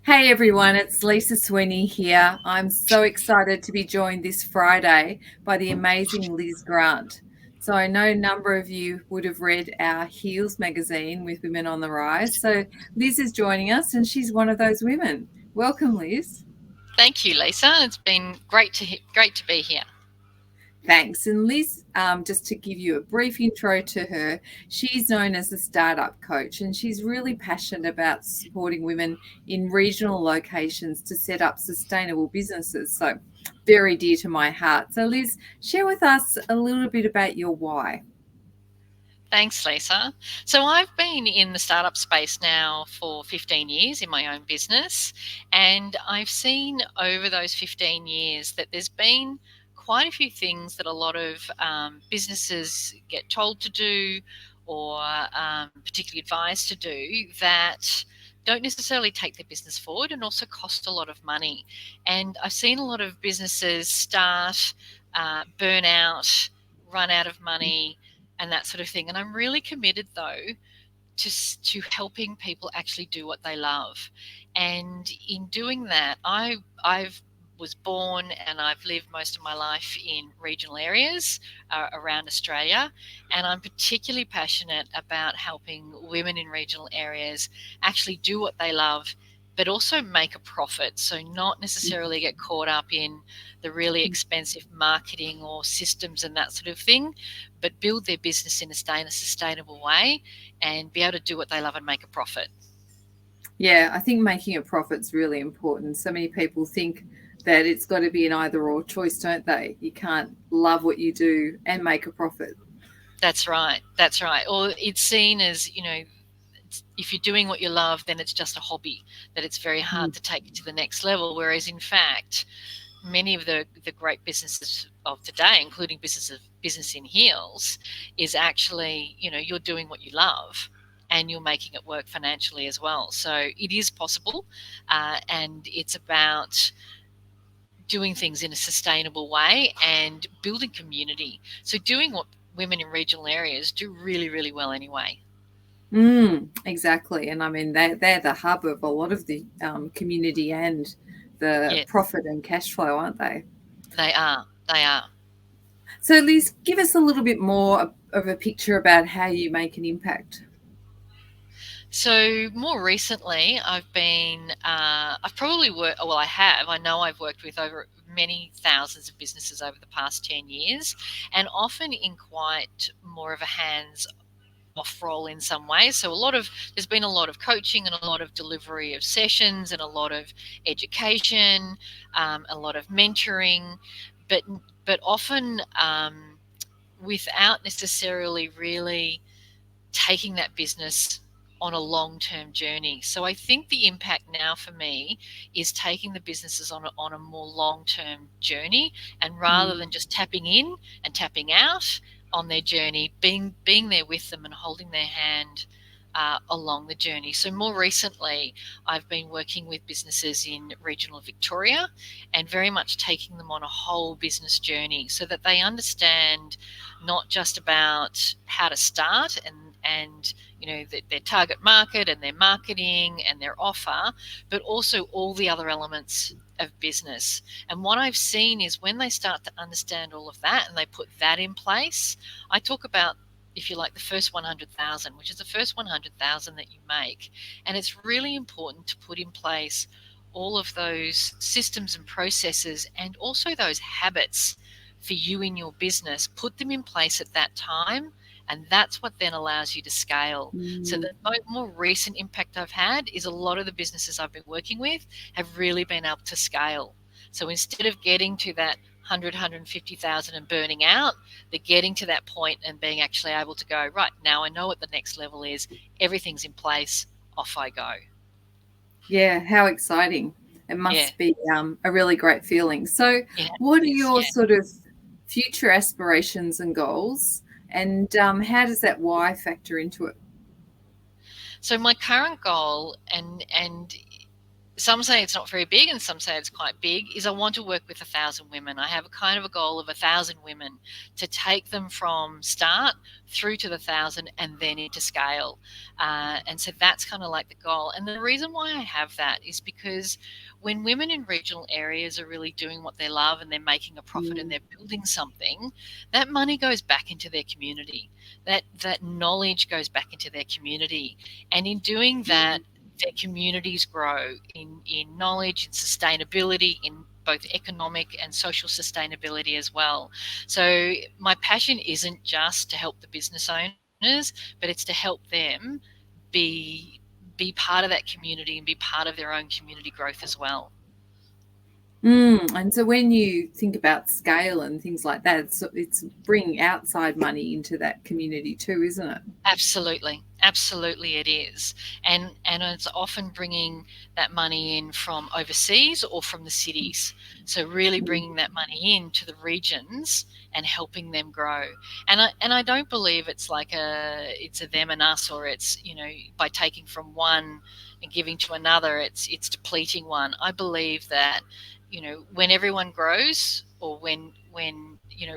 Hey everyone, it's Lisa Sweeney here. I'm so excited to be joined this Friday by the amazing Liz Grant. So, I know a number of you would have read our Heels magazine with Women on the Rise. So, Liz is joining us and she's one of those women. Welcome, Liz. Thank you, Lisa. It's been great to be here. Thanks. And Liz, just to give you a brief intro to her, she's known as a startup coach and she's really passionate about supporting women in regional locations to set up sustainable businesses. So, very dear to my heart. So, Liz, share with us a little bit about your why. Thanks, Lisa. So I've been in the startup space now for 15 years in my own business, and I've seen over those 15 years that there's been quite a few things that a lot of businesses get told to do or particularly advised to do that don't necessarily take their business forward and also cost a lot of money. And I've seen a lot of businesses start, burn out, run out of money, and that sort of thing. And I'm really committed, though, to helping people actually do what they love. And in doing that, I've was born and I've lived most of my life in regional areas around Australia, and I'm particularly passionate about helping women in regional areas actually do what they love, but also make a profit. So not necessarily get caught up in the really expensive marketing or systems and that sort of thing, but build their business in a sustainable way and be able to do what they love and make a profit. Yeah, I think making a profit's really important. So many people think that it's got to be an either or choice, don't they? You can't love what you do and make a profit. That's right. That's right. Or it's seen as, if you're doing what you love, then it's just a hobby, that it's very hard to take it to the next level. Whereas in fact, many of the great businesses of today, including business in heels, is actually, you're doing what you love and you're making it work financially as well. So it is possible, and it's about doing things in a sustainable way and building community. So doing what women in regional areas do really, really well anyway. Exactly. And I mean, they're the hub of a lot of the community and the Yes, profit and cash flow, aren't they? they are. They are. So, Liz, give us a little bit more of a picture about how you make an impact. So more recently, I've probably worked, well, I have, I know I've worked with over many thousands of businesses over the past 10 years, and often in quite more of a hands off role in some ways. So there's been a lot of coaching and a lot of delivery of sessions and a lot of education, a lot of mentoring, but often without necessarily really taking that business on a long-term journey. So I think the impact now for me is taking the businesses on a more long-term journey, and rather Mm. than just tapping in and tapping out on their journey, being there with them and holding their hand along the journey. So more recently, I've been working with businesses in regional Victoria and very much taking them on a whole business journey so that they understand not just about how to start and their target market and their marketing and their offer, but also all the other elements of business. And what I've seen is when they start to understand all of that and they put that in place, I talk about, if you like, the first 100,000, which is the first 100,000 that you make. And it's really important to put in place all of those systems and processes and also those habits for you in your business. Put them in place at that time, and that's what then allows you to scale. So Mm. the more recent impact I've had is a lot of the businesses I've been working with have really been able to scale. So instead of getting to that 150,000 and burning out, they're getting to that point and being actually able to go, right, now I know what the next level is. Everything's in place. Off I go. Yeah, how exciting. It Yeah. must be a really great feeling. So, Yeah. what are It is. your Yeah. sort of future aspirations and goals? And how does that why factor into it? So my current goal, and some say it's not very big and some say it's quite big, is I want to work with 1,000 women. I have a kind of a goal of 1,000 women to take them from start through to the 1,000 and then into scale. And so that's kind of like the goal. And the reason why I have that is because when women in regional areas are really doing what they love and they're making a profit and Mm, they're building something, that money goes back into their community. That knowledge goes back into their community. And in doing that, mm, their communities grow in knowledge, in sustainability, in both economic and social sustainability as well. So my passion isn't just to help the business owners, but it's to help them be be part of that community and be part of their own community growth as well. And so when you think about scale and things like that, it's bringing outside money into that community too, isn't it? Absolutely, absolutely, it is, and it's often bringing that money in from overseas or from the cities. So really Mm, bringing that money into the regions and helping them grow. And I don't believe it's a them and us, or it's by taking from one and giving to another, it's depleting one. I believe that when everyone grows, or when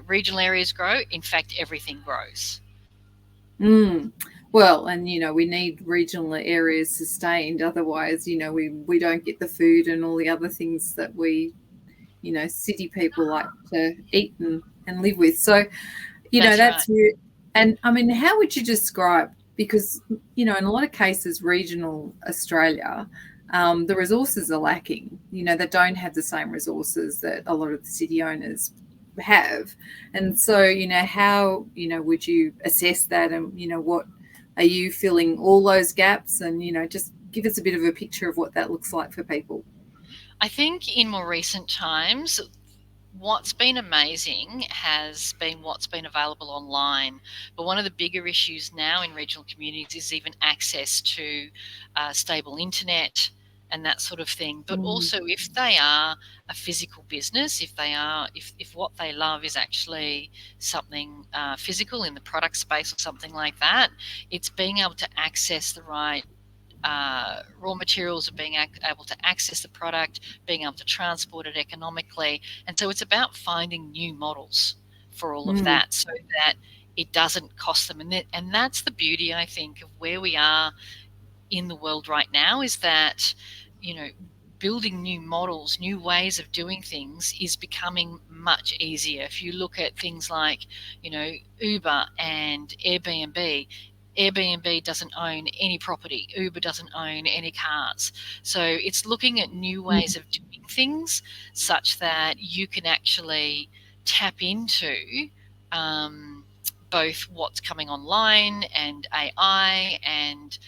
regional areas grow, in fact everything grows. mm. Well, and we need regional areas sustained. Otherwise, we don't get the food and all the other things that we, city people like to eat and live with. So, That's right. that's weird. And I mean, how would you describe, because, in a lot of cases, regional Australia, the resources are lacking, they don't have the same resources that a lot of the city owners have. And so, how, would you assess that? And, what are you filling all those gaps? And, just give us a bit of a picture of what that looks like for people. I think in more recent times, what's been amazing has been what's been available online. But one of the bigger issues now in regional communities is even access to stable internet and that sort of thing. But Mm, also, if they are a physical business, if what they love is actually something physical in the product space or something like that, it's being able to access the right raw materials, of being able to access the product, being able to transport it economically. And so it's about finding new models for all of mm, that so that it doesn't cost them. And that's the beauty, I think, of where we are in the world right now, is that, you know, building new models, new ways of doing things is becoming much easier. If you look at things like, Uber and Airbnb, Airbnb doesn't own any property, Uber doesn't own any cars. So it's looking at new ways mm, of doing things such that you can actually tap into um, both what's coming online and AI and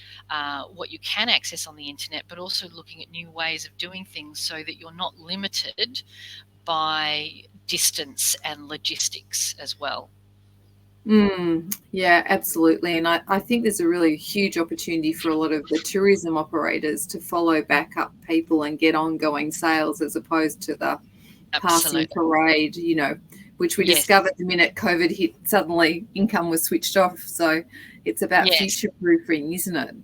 what you can access on the internet, but also looking at new ways of doing things so that you're not limited by distance and logistics as well. yeah, absolutely. And I think there's a really huge opportunity for a lot of the tourism operators to follow back up people and get ongoing sales as opposed to the passing Absolutely. parade, which we Yes. discovered the minute COVID hit, suddenly income was switched off. So it's about Yes, future proofing, isn't it?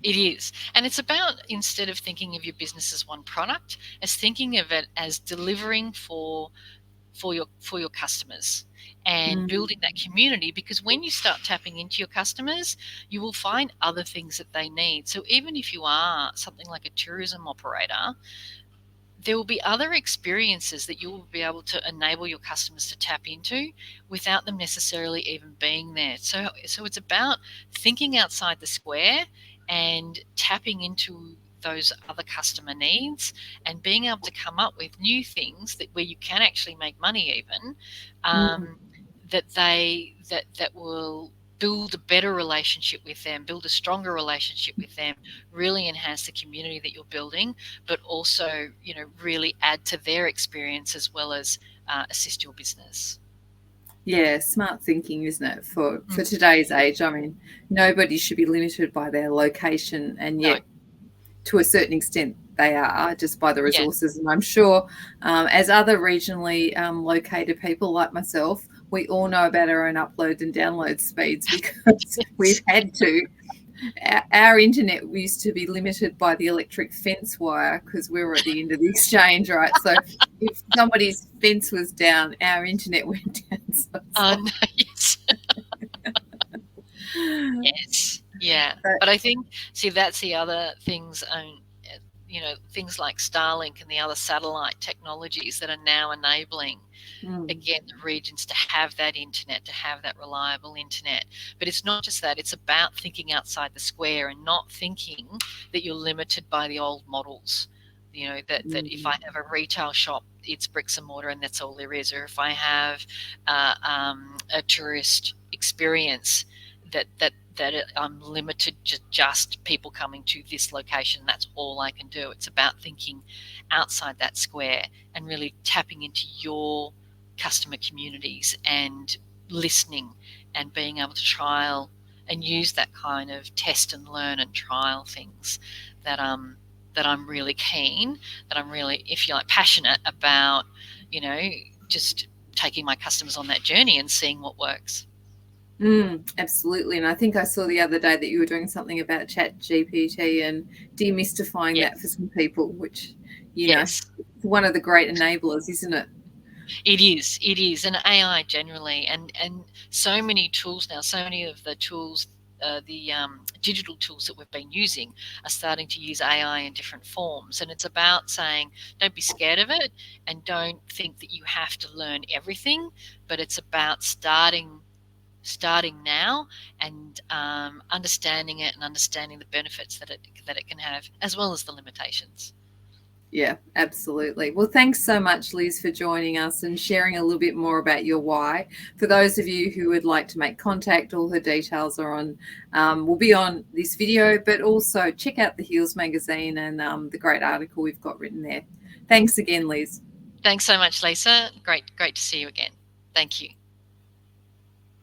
it is. And it's about, instead of thinking of your business as one product, as thinking of it as delivering for your customers and Mm, building that community, because when you start tapping into your customers, you will find other things that they need. So even if you are something like a tourism operator, there will be other experiences that you will be able to enable your customers to tap into without them necessarily even being there. So it's about thinking outside the square and tapping into those other customer needs and being able to come up with new things that where you can actually make money even, mm, um, that will build a better relationship with them, build a stronger relationship with them, really enhance the community that you're building, but also, really add to their experience as well as assist your business. yeah, smart thinking, isn't it? For Mm, today's age, I mean, nobody should be limited by their location, and no, yet to a certain extent they are just by the yeah, resources. And I'm sure, as other regionally located people like myself, we all know about our own upload and download speeds because we've yes, had to. our internet used to be limited by the electric fence wire because we were at the end of the exchange, right? So if somebody's fence was down, our internet went down. So it's Oh, like, no, yes. Yes. Yeah. but, But I think, see, that's the other things, things like Starlink and the other satellite technologies that are now enabling, again, the regions to have that internet, to have that reliable internet. But it's not just that, it's about thinking outside the square and not thinking that you're limited by the old models. That if I have a retail shop, it's bricks and mortar and that's all there is. Or if I have a tourist experience, I'm limited to just people coming to this location. That's all I can do. It's about thinking outside that square and really tapping into your customer communities and listening and being able to trial and use that kind of test and learn and trial things that I'm really keen, that I'm really, if you like, passionate about, just taking my customers on that journey and seeing what works. Absolutely. And I think I saw the other day that you were doing something about Chat GPT and demystifying that for Yes. some people, which, Yes. it's one of the great enablers, isn't it? It is, and AI generally, and so many tools now, so many of the tools, the digital tools that we've been using are starting to use AI in different forms, and it's about saying, don't be scared of it, and don't think that you have to learn everything, but it's about starting now and understanding it and understanding the benefits that it can have, as well as the limitations. Yeah, absolutely. Well, thanks so much, Liz, for joining us and sharing a little bit more about your why. For those of you who would like to make contact, all her details are on, will be on this video, but also check out the Heels magazine and the great article we've got written there. Thanks again, Liz. Thanks so much, Lisa. Great to see you again. Thank you.